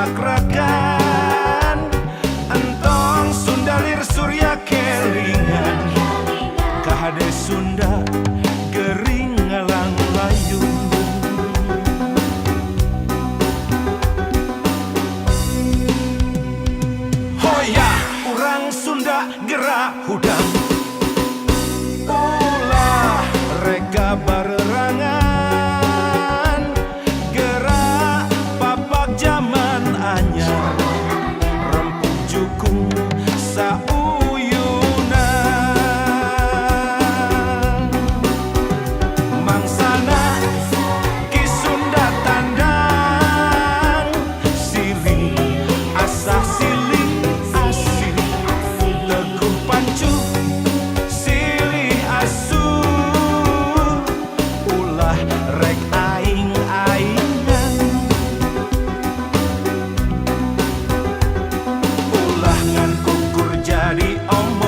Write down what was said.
pakrakan entong Sundalir Surya kelingan kahade Sunda gering ngalang layung. Hoya urang Sunda gerak hudang ulah reka barerangan gerak papak zaman anyar rempuk jukung sauyunan mangsana ki Sunda tandang silih asah silih asih teguh pancu silih asuh ulah rek aing-aingan ulah ngan kukur jadi om